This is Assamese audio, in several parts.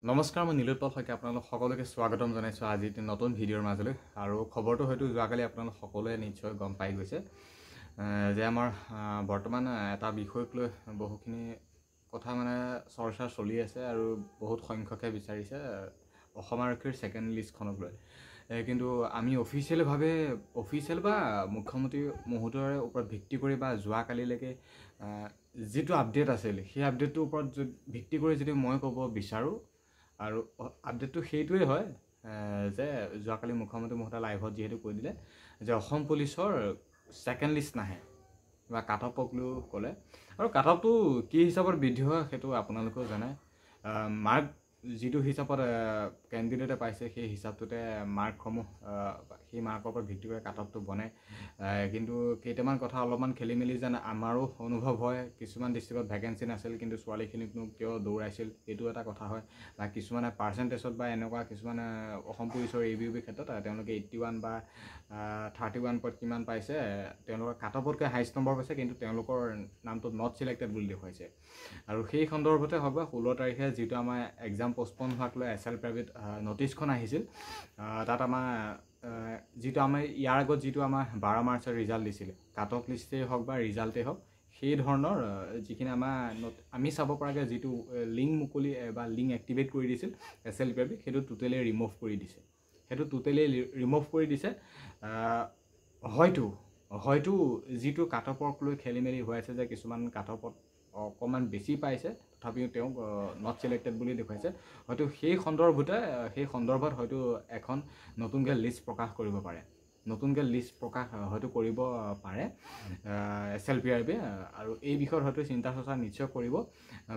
নমস্কাৰ, মই নীলোৎপল শইকীয়া আপোনালোক সকলোকে স্বাগতম জনাইছোঁ আজি নতুন ভিডিঅ'ৰ মাজলৈ। আৰু খবৰটো হয়তো যোৱাকালি আপোনালোক সকলোৱে নিশ্চয় গম পাই গৈছে যে আমাৰ বৰ্তমান এটা বিষয়ক লৈ বহুখিনি কথা চৰ্চা চলি আছে আৰু বহুত সংখ্যকে বিচাৰিছে অসম আৰক্ষীৰ ছেকেণ্ড লিষ্টখনক লৈ। কিন্তু আমি অফিচিয়েল বা মুখ্যমন্ত্ৰী মহোদয়ৰ ওপৰত ভিত্তি কৰি বা যোৱাকালিলৈকে যিটো আপডেট আছিল সেই আপডেটটোৰ ওপৰত ভিত্তি কৰি যদি মই ক'ব বিচাৰোঁ, আৰু আপডেটটো সেইটোৱে হয় যে যোৱাকালি মুখ্যমন্ত্ৰী মহোদয় লাইভত যিহেতু কৈ দিলে যে অসম পুলিচৰ ছেকেণ্ড লিষ্ট নাহে বা কাট অফক লৈ ক'লে। আৰু কাট অফটো কি হিচাপত বৃদ্ধি হয় সেইটো আপোনালোকেও জানে। মাৰ্ক যিটো হিচাপত কেণ্ডিডেটে পাইছে সেই হিচাপটোতে মাৰ্কসমূহ সেই মাৰ্কৰ ওপৰত ভিত্তি কৰি কাট অফটো বনে। কিন্তু কেইটামান কথা অলপমান খেলি মেলি যেন আমাৰো অনুভৱ হয়। কিছুমান ডিষ্ট্ৰিক্টত ভেকেঞ্চি নাছিল কিন্তু ছোৱালীখিনিকনো কিয় দৌৰাইছিল এইটো এটা কথা হয়। বা কিছুমানে পাৰ্চেণ্টেজত বা এনেকুৱা কিছুমানে অসম পুলিচৰ ABUB ক্ষেত্ৰত তেওঁলোকে 81 বা 31 কিমান পাইছে, তেওঁলোকৰ কাট অফতকৈ হাইষ্ট নম্বৰ পাইছে কিন্তু তেওঁলোকৰ নামটো নট ছিলেক্টেড বুলি দেখুৱাইছে। আৰু সেই সন্দৰ্ভতে হওক বা 16 তাৰিখে যিটো আমাৰ এক্সাম পষ্টপন হোৱাক লৈ SL প্ৰাইভেট নটিছখন আহিছিল, তাত আমাৰ যিটো আমাৰ ইয়াৰ আগত যিটো আমাৰ 12 মাৰ্চৰ ৰিজাল্ট দিছিলে, কাট অফ লিষ্টেই হওক বা ৰিজাল্টেই হওক, সেই ধৰণৰ যিখিনি আমি চাব পৰাকৈ যিটো লিংক মুকলি বা লিংক এক্টিভেট কৰি দিছিল SL প্ৰাইভেট, সেইটো টোটেলি ৰিমুভ কৰি দিছে। হয়তো যিটো কাট অফক লৈ খেলি মেলি হৈ আছে যে কিছুমান কাট অফত অকণমান বেছি পাইছে তথাপিও তেওঁক নট ছিলেক্টেড বুলি দেখুৱাইছে। হয়তো সেই সন্দৰ্ভত হয়তো এখন নতুনকৈ লিষ্ট প্ৰকাশ কৰিব পাৰে। হয়তো কৰিব পাৰে SL প্ৰাইভেটে, আৰু এই বিষয়ত হয়তো চিন্তা চৰ্চা নিশ্চয় কৰিব।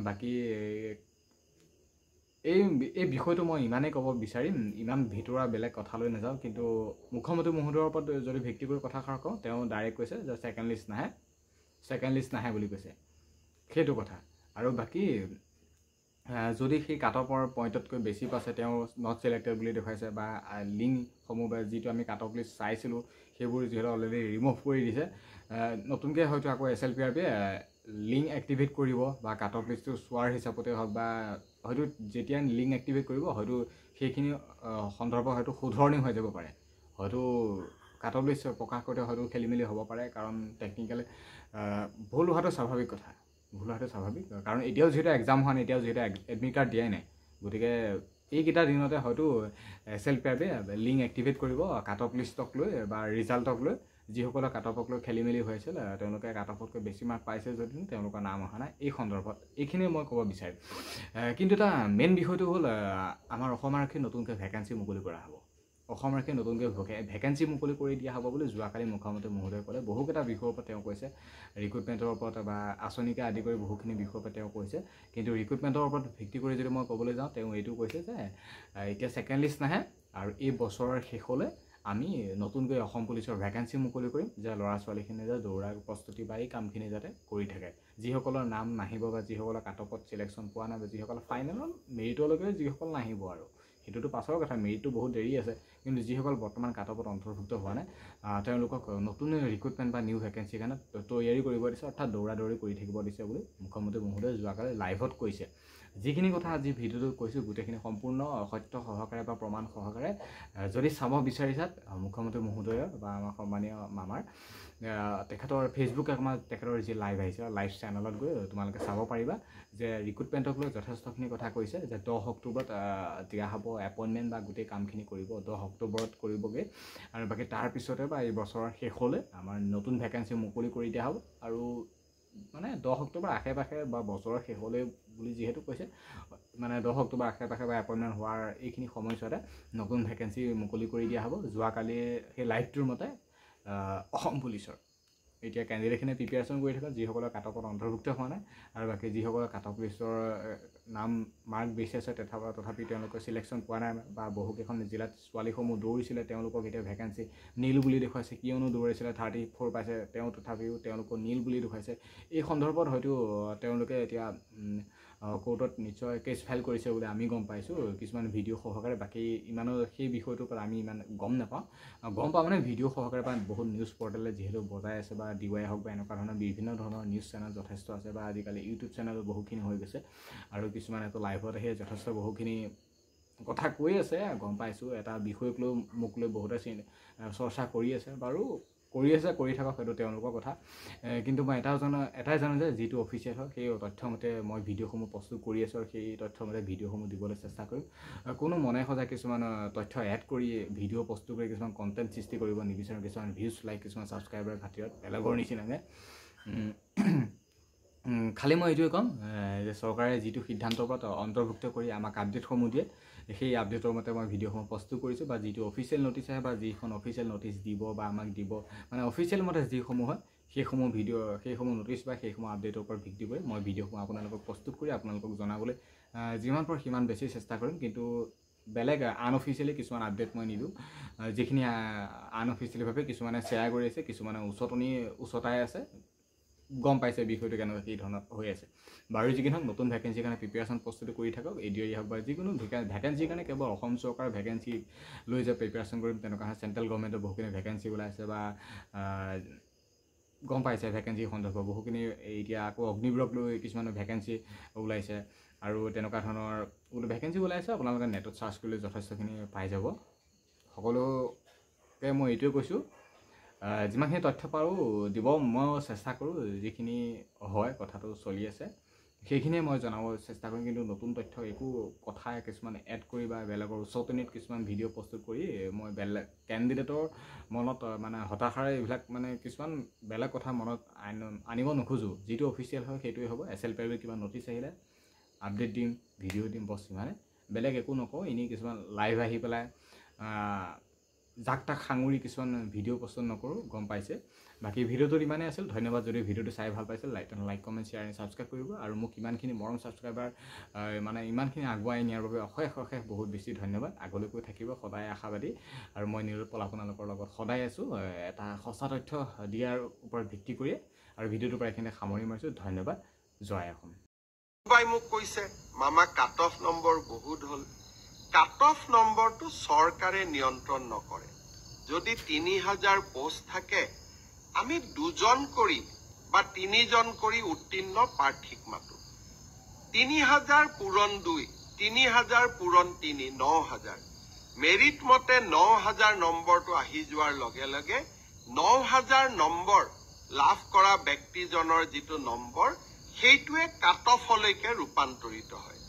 বাকী এই বিষয়টো মই ইমানেই ক'ব বিচাৰিম, ইমান ভিতৰুৱা বেলেগ কথালৈ নাযাওঁ। কিন্তু মুখ্যমন্ত্ৰী মহোদয়ৰ ওপৰত যদি ভিত্তি কৰি কথাষাৰ কওঁ, তেওঁ ডাইৰেক্ট কৈছে যে ছেকেণ্ড লিষ্ট নাহে বুলি কৈছে, সেইটো কথা। আৰু বাকী যদি সেই কাট অফৰ পইণ্টতকৈ বেছি পাইছে তেওঁ নট ছিলেক্টেড বুলি দেখুৱাইছে, বা লিংকসমূহ বা যিটো আমি কাট অফ লিষ্ট চাইছিলোঁ সেইবোৰ যিহেতু অলৰেডি ৰিমুভ কৰি দিছে, নতুনকৈ হয়তো আকৌ SL প্ৰাইভেটে লিংক এক্টিভেট কৰিব বা কাট অফ লিষ্টটো চোৱাৰ হিচাপতে হওক, বা হয়তো যেতিয়া লিংক এক্টিভেট কৰিব হয়তো সেইখিনি সন্দৰ্ভত হয়তো শুধৰণি হৈ যাব পাৰে। হয়তো কাট অফ লিষ্ট প্ৰকাশ কৰোঁতে হয়তো খেলি মেলি হ'ব পাৰে, কাৰণ টেকনিকেলি ভুল হোৱাটো স্বাভাৱিক কথা। কাৰণ এতিয়াও যিহেতু এক্সাম হোৱা নাই, এতিয়াও যিহেতু এডমিট কাৰ্ড দিয়াই নাই, গতিকে এইকেইটা দিনতে হয়তো SL প্ৰাইভেটে লিংক এক্টিভেট কৰিব কাট অফ লিষ্টক লৈ বা ৰিজাল্টক লৈ। যিসকলৰ কাট অফক লৈ খেলি মেলি হৈ আছিল, তেওঁলোকে কাট অফতকৈ বেছি মাৰ্ক পাইছে যদিও তেওঁলোকৰ নাম অহা নাই। এই সন্দৰ্ভত এইখিনিয়ে মই ক'ব বিচাৰিম। কিন্তু এটা মেইন বিষয়টো হ'ল আমাৰ অসম আৰক্ষীৰ নতুনকৈ ভেকেঞ্চি মুকলি কৰা হ'ব। অসম আৰক্ষীৰ নতুনকৈ ভেকেঞ্চি মুকলি কৰি দিয়া হ'ব বুলি যোৱাকালি মুখ্যমন্ত্ৰী মহোদয়ে ক'লে। বহুকেইটা বিষয়ৰ ওপৰত তেওঁ কৈছে, ৰিক্ৰুটমেণ্টৰ ওপৰত বা আঁচনিকে আদি কৰি বহুখিনি বিষয়ৰ ওপৰত তেওঁ কৈছে। কিন্তু ৰিক্ৰুটমেণ্টৰ ওপৰত ভিত্তি কৰি যদি মই ক'বলৈ যাওঁ, তেওঁ এইটো কৈছে যে এতিয়া ছেকেণ্ড লিষ্ট নাহে আৰু এই বছৰৰ শেষলৈ আমি নতুনকৈ অসম পুলিচৰ ভেকেঞ্চি মুকলি কৰিম, যে ল'ৰা ছোৱালীখিনিয়ে যে দৌৰাৰ প্ৰস্তুতি বা এই কামখিনি যাতে কৰি থাকে। যিসকলৰ নাম নাহিব বা যিসকলৰ কাট অফত ছিলেকশ্যন পোৱা নাই বা যিসকল ফাইনেলত মেৰিটলৈকে যিসকল নাহিব, আৰু সেইটোতো পাছৰ কথা, মেৰিটটো বহুত দেৰি আছে। কিন্তু যিসকল বৰ্তমান কাট অফত অন্তৰ্ভুক্ত হোৱা নাই, তেওঁলোকক নতুন ৰিক্ৰুটমেণ্ট বা নিউ ভেকেঞ্চিৰ কাৰণে তৈয়াৰী কৰিব দিছে, অৰ্থাৎ দৌৰা দৌৰি কৰি থাকিব দিছে বুলি মুখ্যমন্ত্ৰী মহোদয়ে যোৱাকালি লাইভত কৈছে। যিখিনি কথা আজি ভিডিঅ'টোত কৈছোঁ গোটেইখিনি সম্পূৰ্ণ সত্য সহকাৰে বা প্ৰমাণ সহকাৰে যদি চাব বিচাৰিছা, মুখ্যমন্ত্ৰী মহোদয়ৰ বা আমাৰ সন্মানীয় মামাৰ তেখেতৰ ফেচবুক তেখেতৰ যি লাইভ আহিছে, লাইভ চেনেলত গৈ তোমালোকে চাব পাৰিবা যে ৰিক্ৰুটমেণ্টক লৈ যথেষ্টখিনি কথা কৈছে, যে 10 অক্টোবৰত দিয়া হ'ব এপইণ্টমেণ্ট বা গোটেই কামখিনি কৰিব 10 অক্টোবৰত কৰিবগৈ। আৰু বাকী তাৰপিছতে বা এই বছৰৰ শেষলৈ আমাৰ নতুন ভেকেঞ্চি মুকলি কৰি দিয়া হ'ব। আৰু 10 অক্টোবৰ আশে পাশে বা বছৰৰ শেষলৈ বুলি যিহেতু কৈছে, 10 অক্টোবৰ আশে পাশে বা এপইণ্টমেণ্ট হোৱাৰ এইখিনি সময়ছোৱাতে নতুন ভেকেঞ্চি মুকলি কৰি দিয়া হ'ব। যোৱাকালি সেই লাইভটোৰ মতে অসম পুলিচৰ এতিয়া কেণ্ডিডেটখিনিয়ে প্ৰিপেৰেশ্যন কৰি থাকে, যিসকলৰ কাট অফত অন্তৰ্ভুক্ত হোৱা নাই, আৰু বাকী যিসকলৰ কাট অফ লিষ্টৰ নাম মাৰ্ক বেছি আছে তথাপি তেওঁলোকৰ ছিলেকশ্যন পোৱা নাই, বা বহুকেইখন জিলাত ছোৱালীসমূহ দৌৰিছিলে তেওঁলোকক এতিয়া ভেকেঞ্চি নীল বুলি দেখুৱাইছে। কিয়নো দৌৰিছিলে 34 পাইছে তথাপিও তেওঁলোকক নীল বুলি দেখুৱাইছে। এই সন্দৰ্ভত হয়তো তেওঁলোকে এতিয়া কোৰ্টত নিশ্চয় কেছ ফাইল কৰিছে বুলি আমি গম পাইছোঁ কিছুমান ভিডিঅ' সহকাৰে। বাকী ইমানো সেই বিষয়টোৰ পৰা আমি ইমান গম নাপাওঁ। গম পাওঁ মানে ভিডিঅ' সহকাৰে বা বহুত নিউজ পৰ্টেলে যিহেতু বজাই আছে বা DY হওক বা এনেকুৱা ধৰণৰ বিভিন্ন ধৰণৰ নিউজ চেনেল যথেষ্ট আছে বা আজিকালি ইউটিউব চেনেল বহুখিনি হৈ গৈছে আৰু কিছুমানেতো লাইভত আহি যথেষ্ট বহুখিনি কথা কৈ আছে গম পাইছোঁ। এটা বিষয়ক লৈ মোক লৈ বহুতে চৰ্চা কৰি আছে বাৰু, কৰি আছে, কৰি থাকক, সেইটো তেওঁলোকৰ কথা। কিন্তু মই এটাই জানো যে যিটো অফিচিয়েল হয় সেই তথ্যমতে মই ভিডিঅ'সমূহ প্ৰস্তুত কৰি আছোঁ আৰু সেই তথ্যমতে ভিডিঅ'সমূহ দিবলৈ চেষ্টা কৰিম। কোনো মনে সজাই কিছুমান তথ্য এড কৰি ভিডিঅ' প্ৰস্তুত কৰি কিছুমান কণ্টেণ্ট সৃষ্টি কৰিব নিবিচাৰোঁ, কিছুমান ভিউজ লাইক কিছুমান ছাবস্ক্ৰাইবাৰ খাতিৰত বেলেগৰ নিচিনাকৈ। খালি মই এইটোৱে ক'ম যে চৰকাৰে যিটো সিদ্ধান্তৰ ওপৰত অন্তৰ্ভুক্ত কৰি আমাক আপডেটসমূহ দিয়ে সেই আপডেটৰ মতে মই ভিডিঅ'সমূহ প্ৰস্তুত কৰিছোঁ বা যিটো অফিচিয়েল নটিচ আহে বা যিখন অফিচিয়েল নটিচ দিব বা আমাক দিব মানে অফিচিয়েল মতে যিসমূহ হয় সেইসমূহ নটিচ বা সেইসমূহ আপডেটৰ ওপৰত ভিত্তি কৰি মই ভিডিঅ'সমূহ আপোনালোকক প্ৰস্তুত কৰি আপোনালোকক জনাবলৈ যিমান পাৰোঁ সিমান বেছি চেষ্টা কৰিম। কিন্তু বেলেগ আনঅফিচিয়েলি কিছুমান আপডেট মই নিদিওঁ, যিখিনি আনঅফিচিয়েলিভাৱে কিছুমানে শ্বেয়াৰ কৰি আছে, কিছুমানে উচতাই আছে, গম পাইছে বিষয়টো কেনেকৈ কি ধৰণৰ হৈ আছে। বাৰু যি কি নহওক নতুন ভেকেঞ্চিৰ কাৰণে প্ৰিপেৰেশ্যন প্ৰস্তুতি কৰি থাকক। ADR হওক বা যিকোনো ভেকেঞ্চিৰ কাৰণে কেৱল অসম চৰকাৰৰ ভেকেঞ্চি লৈ যে প্ৰিপেৰেশ্যন কৰিম তেনেকুৱা হয়। চেণ্ট্ৰেল গভৰ্ণমেণ্টৰ বহুখিনি ভেকেঞ্চি ওলাইছে বা গম পাইছে ভেকেঞ্চি সন্দৰ্ভত বহুখিনি। এতিয়া আকৌ অগ্নিবিৰক লৈ কিছুমান ভেকেঞ্চি ওলাইছে আৰু তেনেকুৱা ধৰণৰ ভেকেঞ্চি ওলাইছে। আপোনালোকে নেটত চাৰ্চ কৰিলে যথেষ্টখিনি পাই যাব। সকলোকে মই এইটোৱে কৈছোঁ যিমানখিনি তথ্য পাৰোঁ দিব মই চেষ্টা কৰোঁ, যিখিনি হয় কথাটো চলি আছে সেইখিনিয়ে মই জনাব চেষ্টা কৰিম। কিন্তু নতুন তথ্য একো কথা কিছুমান এড কৰি বা বেলেগৰ উচতনিত কিছুমান ভিডিঅ' প্ৰস্তুত কৰি মই বেলেগ কেণ্ডিডেটৰ মনত মানে হতাশাৰে এইবিলাক মানে কিছুমান বেলেগ কথা মনত আনিব নোখোজোঁ। যিটো অফিচিয়েল হয় সেইটোৱে হ'ব। SLPIB কিবা নটিচ আহিলে আপডেট দিম, ভিডিঅ' দিম, বছ ইমানে, বেলেগ একো নকওঁ। এনেই কিছুমান লাইভ আহি পেলাই জাক তাক সাঙুৰি কিছুমান ভিডিঅ' প্ৰস্তুত নকৰোঁ, গম পাইছে। বাকী ভিডিঅ'টোত ইমানেই আছিল। ধন্যবাদ। যদি ভিডিঅ'টো চাই ভাল পাইছিল like comment share and subscribe কৰিব। আৰু মোক ইমানখিনি মৰম ছাবস্ক্ৰাইবাৰ মানে ইমানখিনি আগুৱাই নিয়াৰ বাবে অশেষ বহুত বেছি ধন্যবাদ। আগলৈকৈ থাকিব সদায় আশাবাদী আৰু মই নিৰুৎপল আপোনালোকৰ লগত সদায় আছোঁ এটা সঁচা তথ্য দিয়াৰ ওপৰত ভিত্তি কৰিয়ে। আৰু ভিডিঅ'টোৰ পৰা এইখিনি সামৰি মাৰিছোঁ। ধন্যবাদ। জয় অসম। মোক কৈছে মামা কাট অফ নম্বৰ বহুত হ'ল। কাট অফ নম্বৰটো চৰকাৰে নিয়ন্ত্ৰণ নকৰে। যদি 3000 পোষ্ট থাকে আমি 2জন কৰি বা 3জন কৰি উত্তীৰ্ণ প্ৰাৰ্থীক মাতো। 3000 পূৰণ 2, 3000 পূৰণ 3, 9000। মেৰিট মতে 9000 নম্বৰটো আহি যোৱাৰ লগে লগে 9000 নম্বৰ লাভ কৰা ব্যক্তিজনৰ যিটো নম্বৰ সেইটোৱে কাট অফলৈকে ৰূপান্তৰিত হয়।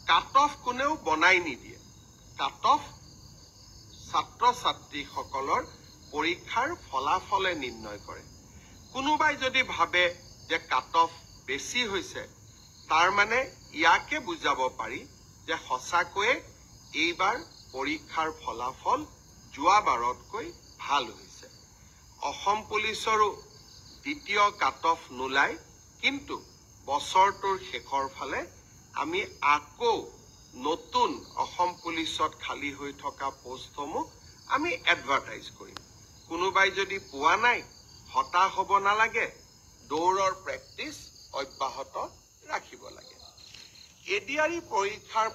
কাট অফ কোনেও বনাই নিদিয়ে। কাট অফ ছাত্ৰ ছাত্ৰীসকলৰ পৰীক্ষাৰ ফলাফলে নিৰ্ণয় কৰে। কোনোবাই যদি ভাবে যে কাট অফ বেছি হৈছে তাৰ মানে ইয়াকে বুজাব পাৰি যে সঁচাকৈয়ে এইবাৰ পৰীক্ষাৰ ফলাফল যোৱাবাৰতকৈ ভাল হৈছে। অসম পুলিচৰো দ্বিতীয় কাট অফ নোলায়, কিন্তু বছৰটোৰ শেষৰ ফালে আমি আকৌ নতুন অসম পুলিচত খালী হৈ থকা পোষ্টসমূহ আমি এডভাৰটাইজ কৰিম। কোনোবাই যদি পোৱা নাই হতাশ হ'ব নালাগে, দৌৰৰ প্ৰেক্টিচ অব্যাহত ৰাখিব লাগে। ADR পৰীক্ষাৰ